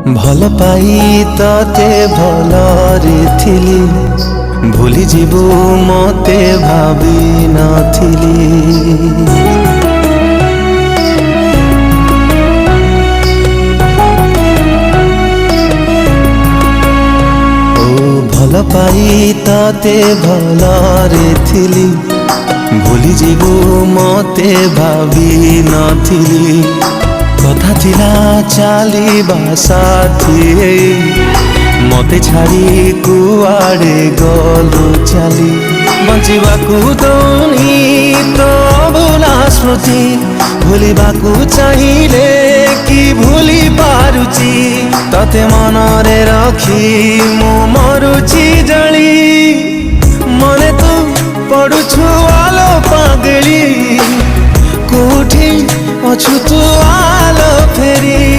भल पाई तते भलरे थिली भूली जीवु मते भावी नथिली। भल पाई तते भलरे थिली भूली जीवु मते भावी नथिली। कथा थिला चलिबा साथी मते छाड़ी कुआड़े गलु चली। बंचिबाकू दौनी तो भूला स्मृति भूलिबाकू चाहिए कि भूली पारुची। तते मनरे रखी मु मरुची जली मने तू पड़ुछु आलो पागली। कोठी अछु तू आलो फेरी